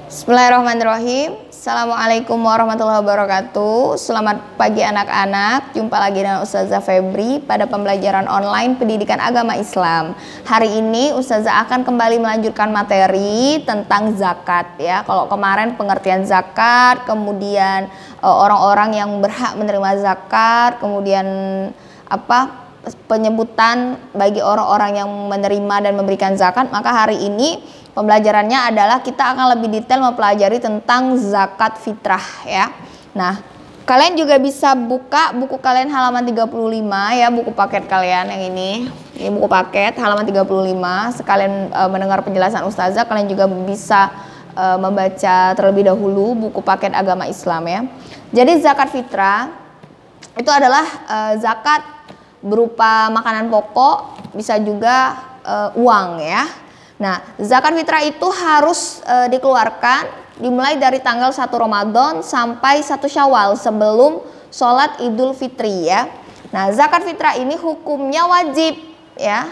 Bismillahirrahmanirrahim. Assalamualaikum warahmatullahi wabarakatuh. Selamat pagi anak-anak. Jumpa lagi dengan Ustazah Febri pada pembelajaran online pendidikan agama Islam. Hari ini Ustazah akan kembali melanjutkan materi tentang zakat ya. Kalau kemarin pengertian zakat, kemudian orang-orang yang berhak menerima zakat, kemudian penyebutan bagi orang-orang yang menerima dan memberikan zakat, maka hari ini pembelajarannya adalah kita akan lebih detail mempelajari tentang zakat fitrah ya. Nah, kalian juga bisa buka buku kalian halaman 35 ya, buku paket kalian yang ini. Ini buku paket halaman 35. Sekalian mendengar penjelasan Ustazah, kalian juga bisa membaca terlebih dahulu buku paket agama Islam ya. Jadi zakat fitrah itu adalah zakat berupa makanan pokok, bisa juga uang ya. Nah, zakat fitrah itu harus dikeluarkan dimulai dari tanggal 1 Ramadan sampai 1 Syawal sebelum sholat Idul Fitri ya. Nah, zakat fitrah ini hukumnya wajib ya.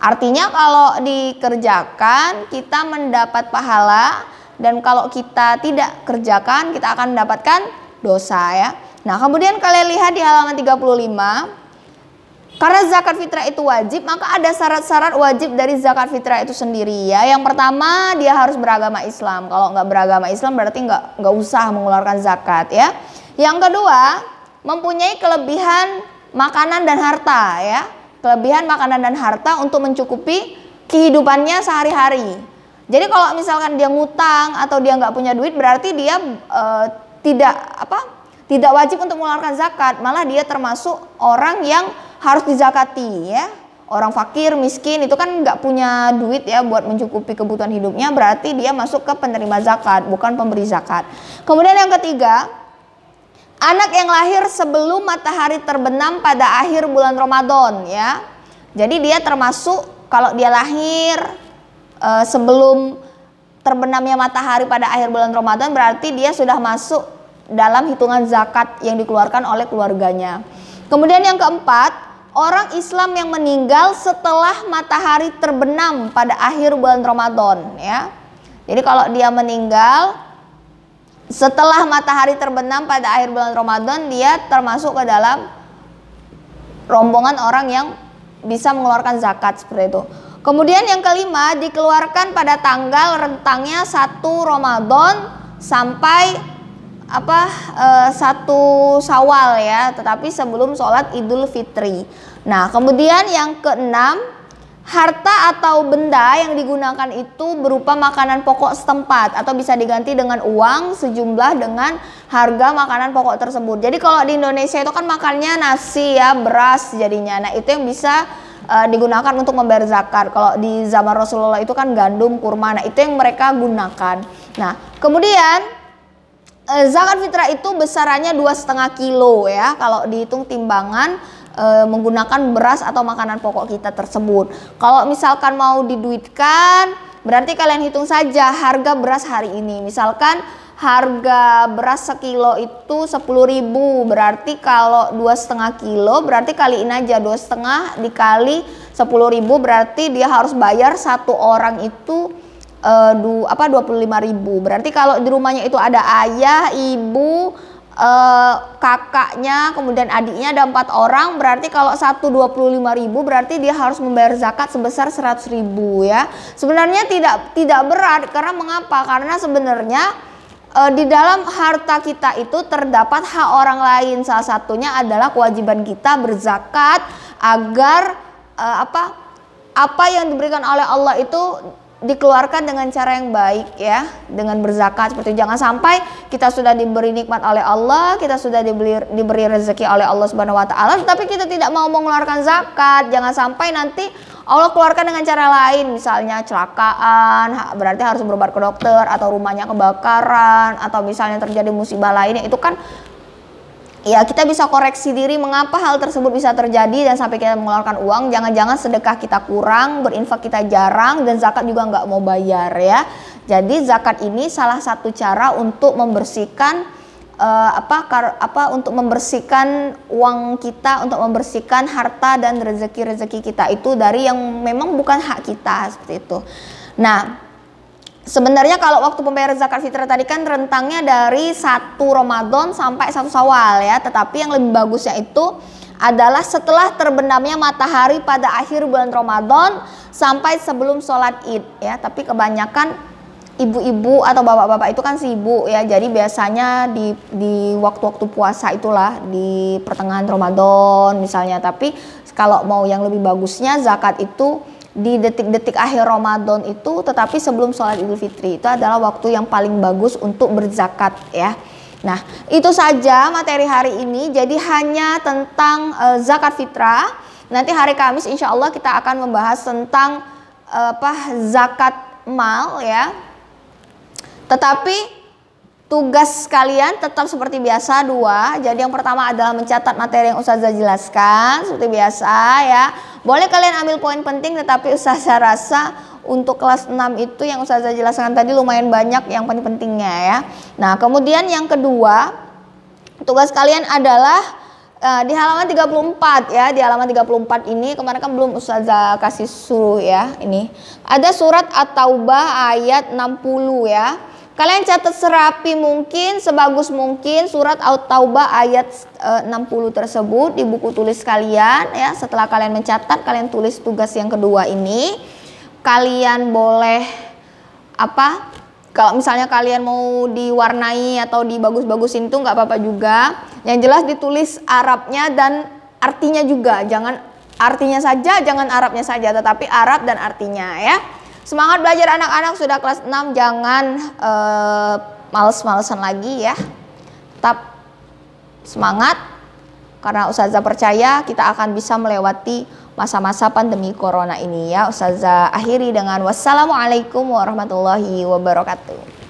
Artinya kalau dikerjakan kita mendapat pahala, dan kalau kita tidak kerjakan kita akan mendapatkan dosa ya. Nah, kemudian kalian lihat di halaman 35. Karena zakat fitrah itu wajib, maka ada syarat-syarat wajib dari zakat fitrah itu sendiri ya. Yang pertama, dia harus beragama Islam. Kalau nggak beragama Islam berarti nggak usah mengeluarkan zakat ya. Yang kedua, mempunyai kelebihan makanan dan harta ya. Kelebihan makanan dan harta untuk mencukupi kehidupannya sehari-hari. Jadi kalau misalkan dia ngutang atau dia nggak punya duit, berarti dia tidak wajib untuk mengeluarkan zakat. Malah dia termasuk orang yang harus dizakati ya. Orang fakir, miskin itu kan nggak punya duit ya buat mencukupi kebutuhan hidupnya, berarti dia masuk ke penerima zakat, bukan pemberi zakat. Kemudian yang ketiga, anak yang lahir sebelum matahari terbenam pada akhir bulan Ramadan ya. Jadi dia termasuk kalau dia lahir sebelum terbenamnya matahari pada akhir bulan Ramadan, berarti dia sudah masuk dalam hitungan zakat yang dikeluarkan oleh keluarganya. Kemudian yang keempat, orang Islam yang meninggal setelah matahari terbenam pada akhir bulan Ramadan ya. Jadi kalau dia meninggal setelah matahari terbenam pada akhir bulan Ramadan, dia termasuk ke dalam rombongan orang yang bisa mengeluarkan zakat seperti itu. Kemudian yang kelima, dikeluarkan pada tanggal rentangnya 1 Ramadan sampai 1 Syawal ya, tetapi sebelum sholat Idul Fitri. Nah, kemudian yang keenam, harta atau benda yang digunakan itu berupa makanan pokok setempat atau bisa diganti dengan uang sejumlah dengan harga makanan pokok tersebut. Jadi kalau di Indonesia itu kan makannya nasi ya, beras jadinya. Nah, itu yang bisa digunakan untuk membayar zakat. Kalau di zaman Rasulullah itu kan gandum, kurma. Nah, itu yang mereka gunakan. Nah, kemudian zakat fitrah itu besarannya 2,5 kilo ya. Kalau dihitung timbangan menggunakan beras atau makanan pokok kita tersebut. Kalau misalkan mau diduitkan, berarti kalian hitung saja harga beras hari ini. Misalkan harga beras sekilo itu 10.000, berarti kalau 2,5 kilo berarti kaliin aja 2,5 dikali 10.000, berarti dia harus bayar satu orang itu 25.000. Berarti kalau di rumahnya itu ada ayah, ibu, kakaknya, kemudian adiknya ada 4 orang, berarti kalau satu 25.000 berarti dia harus membayar zakat sebesar 100.000 ya. Sebenarnya tidak berat, karena mengapa? Karena sebenarnya di dalam harta kita itu terdapat hak orang lain. Salah satunya adalah kewajiban kita berzakat agar apa yang diberikan oleh Allah itu dikeluarkan dengan cara yang baik ya, dengan berzakat seperti itu. Jangan sampai kita sudah diberi nikmat oleh Allah, kita sudah diberi rezeki oleh Allah Subhanahu wa taala, tetapi kita tidak mau mengeluarkan zakat. Jangan sampai nanti Allah keluarkan dengan cara lain, misalnya kecelakaan, berarti harus berobat ke dokter, atau rumahnya kebakaran, atau misalnya terjadi musibah lainnya. Itu kan ya, kita bisa koreksi diri mengapa hal tersebut bisa terjadi dan sampai kita mengeluarkan uang. Jangan-jangan sedekah kita kurang, berinfak kita jarang, dan zakat juga nggak mau bayar ya. Jadi zakat ini salah satu cara untuk membersihkan untuk membersihkan uang kita, untuk membersihkan harta dan rezeki-rezeki kita itu dari yang memang bukan hak kita seperti itu. Nah, sebenarnya kalau waktu pembayaran zakat fitrah tadi kan rentangnya dari 1 Ramadan sampai 1 Syawal ya. Tetapi yang lebih bagusnya itu adalah setelah terbenamnya matahari pada akhir bulan Ramadan sampai sebelum sholat Id ya. Tapi kebanyakan ibu-ibu atau bapak-bapak itu kan sibuk ya. Jadi biasanya di waktu-waktu puasa itulah, di pertengahan Ramadan misalnya. Tapi kalau mau yang lebih bagusnya zakat itu di detik-detik akhir Ramadan itu, tetapi sebelum sholat Idul Fitri. Itu adalah waktu yang paling bagus untuk berzakat ya. Nah, itu saja materi hari ini. Jadi hanya tentang zakat fitrah. Nanti hari Kamis insya Allah kita akan membahas tentang zakat mal ya. Tetapi tugas kalian tetap seperti biasa 2. Jadi yang pertama adalah mencatat materi yang Ustazah jelaskan seperti biasa ya. Boleh kalian ambil poin penting, tetapi Ustazah rasa untuk kelas 6 itu yang Ustazah jelaskan tadi lumayan banyak yang penting-pentingnya ya. Nah, kemudian yang kedua, tugas kalian adalah di halaman 34 ya. Di halaman 34 ini kemarin kan belum Ustazah kasih suruh ya. Ini ada surat At-Taubah ayat 60 ya. Kalian catat serapi mungkin, sebagus mungkin surat At-Taubah ayat 60 tersebut di buku tulis kalian ya. Setelah kalian mencatat, kalian tulis tugas yang kedua ini. Kalian boleh kalau misalnya kalian mau diwarnai atau dibagus-bagusin itu nggak apa-apa juga. Yang jelas ditulis Arabnya dan artinya juga. Jangan artinya saja, jangan Arabnya saja, tetapi Arab dan artinya ya. Semangat belajar anak-anak, sudah kelas 6, jangan males-malesan lagi ya. Tetap semangat, karena Ustazah percaya kita akan bisa melewati masa-masa pandemi corona ini ya. Ustazah akhiri dengan wassalamualaikum warahmatullahi wabarakatuh.